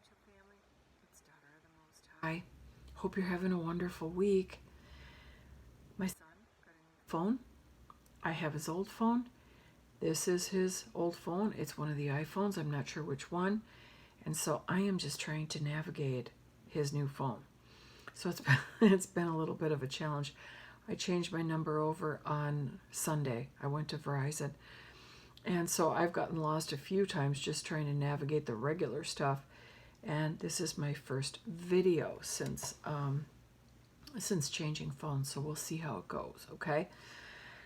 YouTube family. It's Daughter of the Most High. Hope you're having a wonderful week. My son got a new phone. I have his old phone. This is his old phone. It's one of the iPhones. I'm not sure which one. And so I am just trying to navigate his new phone. So it's been a little bit of a challenge. I changed my number over on Sunday. I went to Verizon. And so I've gotten lost a few times just trying to navigate the regular stuff. And this is my first video since changing phones, so we'll see how it goes. Okay,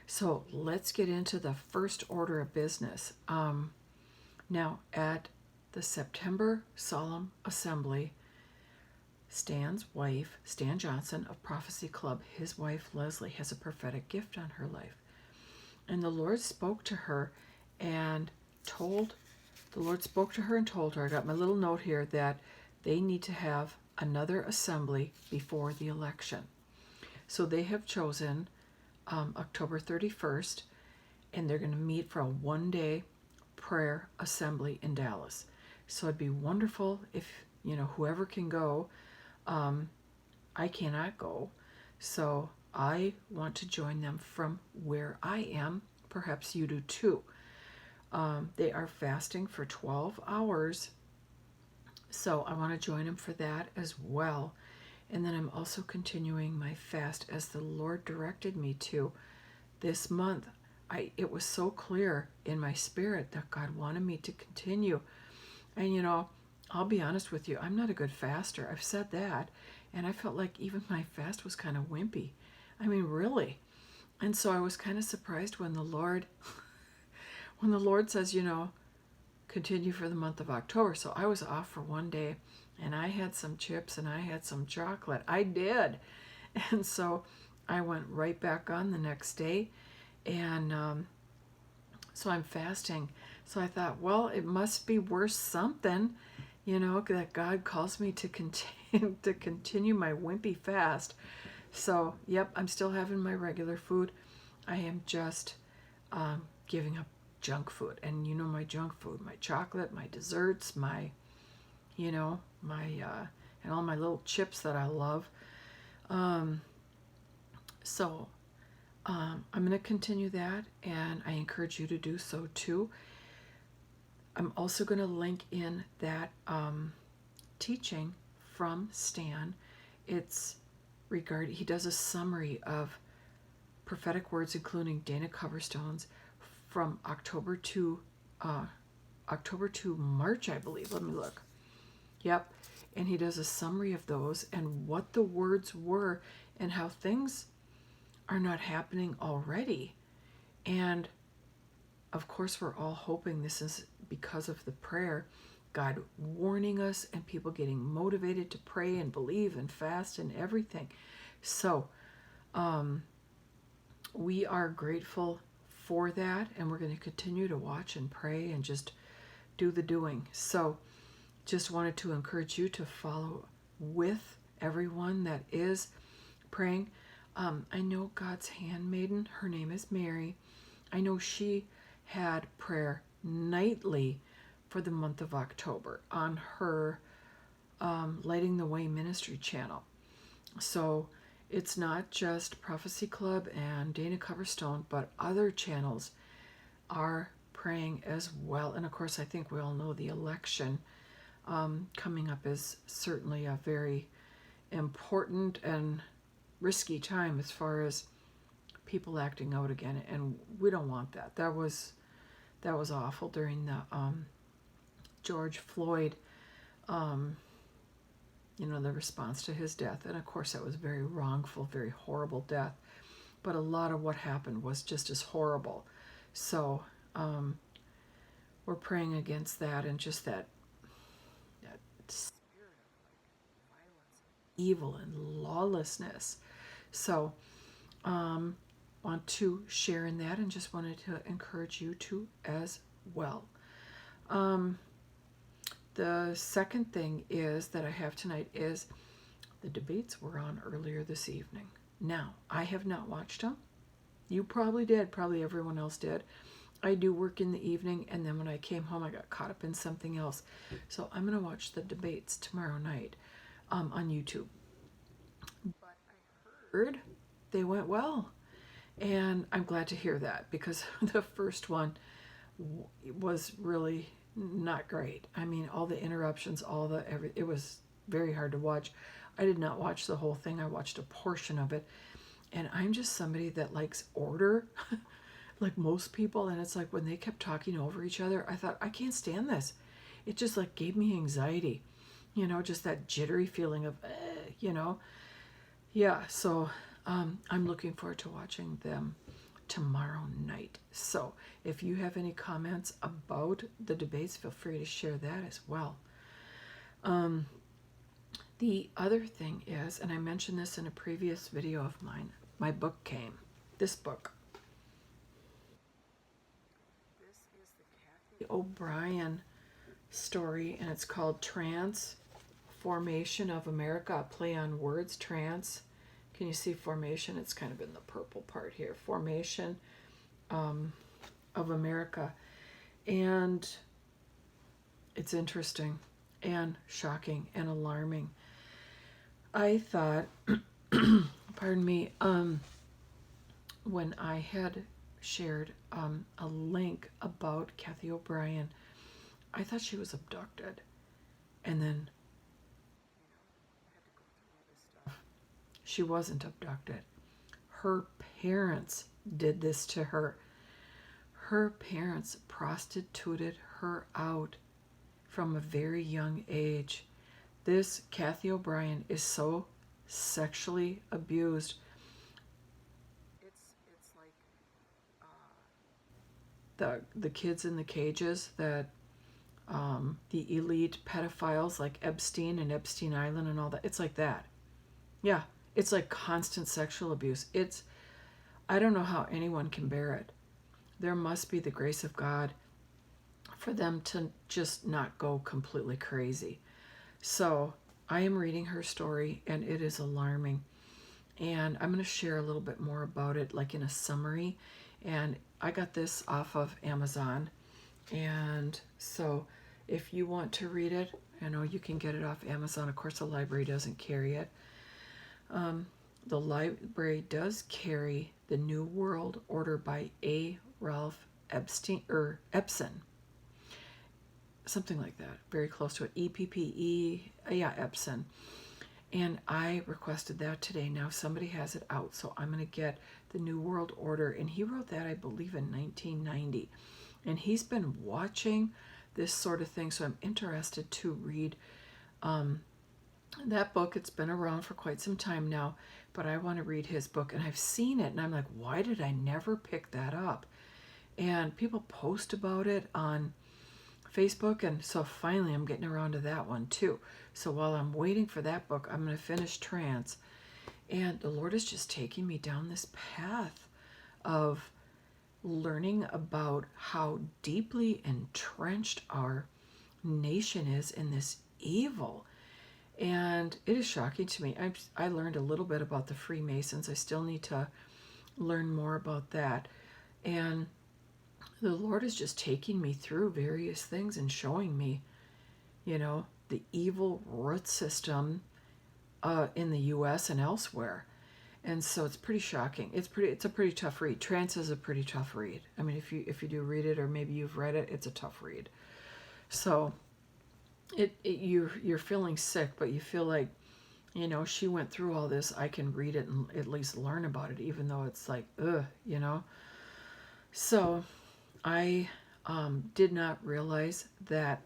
so let's get into the first order of business. Now, at the September Solemn Assembly, Stan's wife, Stan Johnson of Prophecy Club, his wife Leslie, has a prophetic gift on her life, and the Lord spoke to her and told her, I got my little note here, that they need to have another assembly before the election. So they have chosen October 31st, and they're going to meet for a one-day prayer assembly in Dallas. So it'd be wonderful if, whoever can go. I cannot go, so I want to join them from where I am. Perhaps you do too. They are fasting for 12 hours, so I want to join them for that as well. And then I'm also continuing my fast as the Lord directed me to this month. It was so clear in my spirit that God wanted me to continue. And I'll be honest with you, I'm not a good faster. I've said that. And I felt like even my fast was kind of wimpy. I mean, really. And so I was kind of surprised when the Lord says, continue for the month of October. So I was off for one day, and I had some chips and I had some chocolate. I did. And so I went right back on the next day, and so I'm fasting. So I thought, well, it must be worth something, that God calls me to continue my wimpy fast. So, yep, I'm still having my regular food. I am just giving up junk food. And my junk food, my chocolate, my desserts, my and all my little chips that I love. So I'm going to continue that, and I encourage you to do so too. I'm also going to link in that teaching from Stan. It's he does a summary of prophetic words, including Dana Coverstone's, from October to March, I believe. Let me look. Yep. And he does a summary of those and what the words were and how things are not happening already. And of course, we're all hoping this is because of the prayer, God warning us and people getting motivated to pray and believe and fast and everything. So we are grateful for that, and we're going to continue to watch and pray and just do the doing. So just wanted to encourage you to follow with everyone that is praying. I know God's handmaiden, her name is Mary. I know she had prayer nightly for the month of October on her Lighting the Way ministry channel. So it's not just Prophecy Club and Dana Coverstone, but other channels are praying as well. And of course, I think we all know the election coming up is certainly a very important and risky time as far as people acting out again, and we don't want that. That was awful during the George Floyd, the response to his death, and of course that was very wrongful, very horrible death. But a lot of what happened was just as horrible. So we're praying against that and just that spirit of violence, evil, and lawlessness. So want to share in that, and just wanted to encourage you to as well. The second thing is that I have tonight is the debates were on earlier this evening. Now, I have not watched them. You probably did. Probably everyone else did. I do work in the evening, and then when I came home, I got caught up in something else. So I'm going to watch the debates tomorrow night on YouTube. But I heard they went well, and I'm glad to hear that because the first one was really not great. I mean, all the interruptions, it was very hard to watch. I did not watch the whole thing. I watched a portion of it, and I'm just somebody that likes order, like most people. And it's like when they kept talking over each other, I thought I can't stand this. It just like gave me anxiety, just that jittery feeling of, yeah. So I'm looking forward to watching them tomorrow night. So if you have any comments about the debates, feel free to share that as well. The other thing is, and I mentioned this in a previous video of mine, my book came. This book. This is the Cathy O'Brien story, and it's called Transformation of America, a play on words, trans. Can you see formation? It's kind of in the purple part here. Formation of America. And it's interesting and shocking and alarming. I thought, pardon me, when I had shared a link about Cathy O'Brien, I thought she was abducted. And then she wasn't abducted. Her parents did this to her. Her parents prostituted her out from a very young age. This Cathy O'Brien is so sexually abused. It's like the kids in the cages that the elite pedophiles like Epstein and Epstein Island and all that. It's like that. Yeah, it's like constant sexual abuse. I don't know how anyone can bear it. There must be the grace of God for them to just not go completely crazy. So I am reading her story, and it is alarming. And I'm going to share a little bit more about it, like in a summary. And I got this off of Amazon. And so if you want to read it, I know you can get it off Amazon. Of course, the library doesn't carry it. The library does carry The New World Order by A. Ralph Epson. Something like that, very close to it. EPPE, yeah, Epson. And I requested that today. Now somebody has it out, so I'm going to get The New World Order. And he wrote that, I believe, in 1990. And he's been watching this sort of thing, so I'm interested to read that book. It's been around for quite some time now, but I want to read his book. And I've seen it, and I'm like, why did I never pick that up? And people post about it on Facebook, and so finally I'm getting around to that one too. So while I'm waiting for that book, I'm going to finish Trans. And the Lord is just taking me down this path of learning about how deeply entrenched our nation is in this evil. And it is shocking to me. I learned a little bit about the Freemasons. I still need to learn more about that. And the Lord is just taking me through various things and showing me, the evil root system in the U.S. and elsewhere. And so it's pretty shocking. It's a pretty tough read. Trance is a pretty tough read. I mean, if you do read it, or maybe you've read it, it's a tough read. So you're feeling sick, but you feel like, she went through all this. I can read it and at least learn about it, even though it's like, So I did not realize that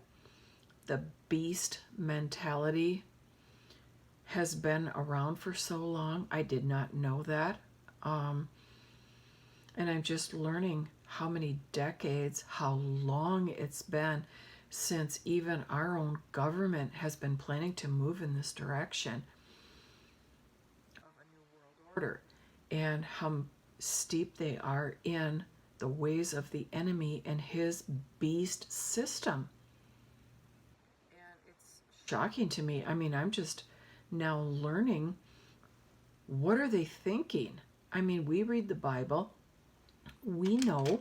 the beast mentality has been around for so long. I did not know that. And I'm just learning how many decades, how long it's been since even our own government has been planning to move in this direction of a new world order, and how steep they are in the ways of the enemy and his beast system. And it's shocking to me. I mean, I'm just now learning, what are they thinking? I mean, we read the Bible. We know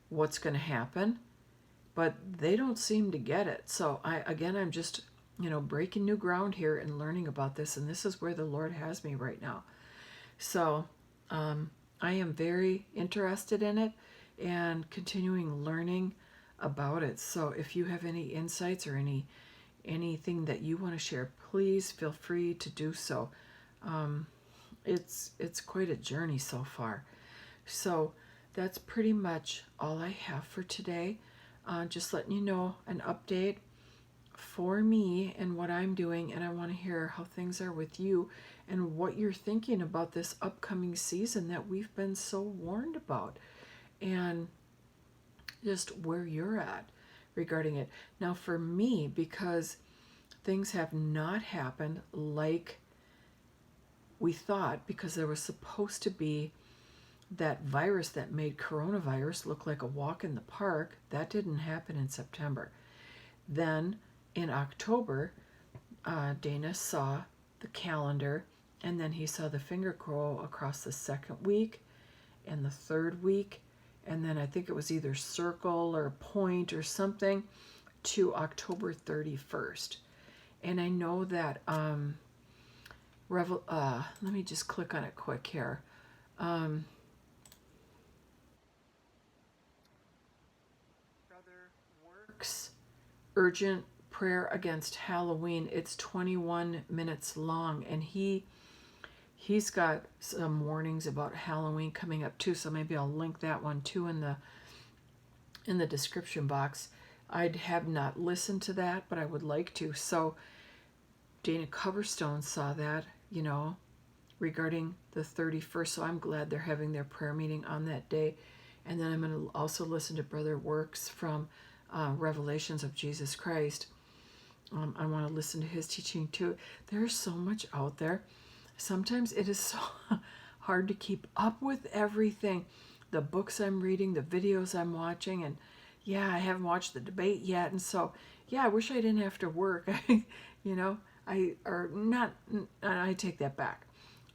what's going to happen, but they don't seem to get it. So I'm just, breaking new ground here and learning about this, and this is where the Lord has me right now. So I am very interested in it and continuing learning about it. So if you have any insights or anything that you want to share, please feel free to do so. It's quite a journey so far. So that's pretty much all I have for today. Just letting you know an update for me and what I'm doing, and I want to hear how things are with you and what you're thinking about this upcoming season that we've been so warned about, and just where you're at regarding it. Now, for me, because things have not happened like we thought, because there was supposed to be that virus that made coronavirus look like a walk in the park. That didn't happen in September. Then in October, Dana saw the calendar, and then he saw the finger go across the second week and the third week, and then I think it was either circle or point or something to October 31st. And I know that let me just click on it quick here. Brother Works Urgent Prayer Against Halloween. It's 21 minutes long, and he's got some warnings about Halloween coming up too. So maybe I'll link that one too in the description box. I have not listened to that, but I would like to. So Dana Coverstone saw that, regarding the 31st. So I'm glad they're having their prayer meeting on that day. And then I'm going to also listen to Brother Works from Revelations of Jesus Christ. I want to listen to his teaching too. There's so much out there. Sometimes it is so hard to keep up with everything. The books I'm reading, the videos I'm watching, and yeah, I haven't watched the debate yet. And so, yeah, I wish I didn't have to work. I take that back.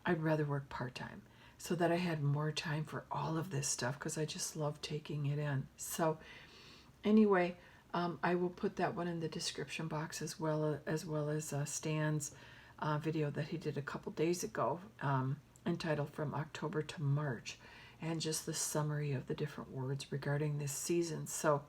I'd rather work part-time so that I had more time for all of this stuff, because I just love taking it in. So anyway, I will put that one in the description box, as well as Stan's video that he did a couple days ago, entitled From October to March, and just the summary of the different words regarding this season. So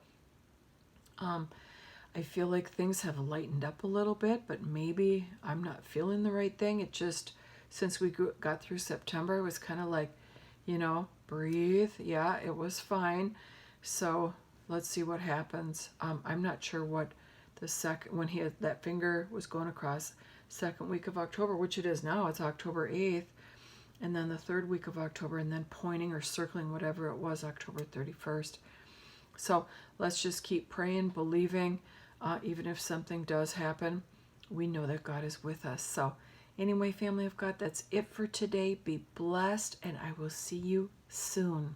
I feel like things have lightened up a little bit, but maybe I'm not feeling the right thing. It just, since we got through September, it was kind of like, breathe. Yeah, it was fine. So let's see what happens. I'm not sure what the second, when he had that finger was going across, second week of October, which it is now, it's October 8th, and then the third week of October, and then pointing or circling whatever it was, October 31st. So let's just keep praying, believing, even if something does happen, we know that God is with us. So anyway, family of God, that's it for today. Be blessed, and I will see you soon.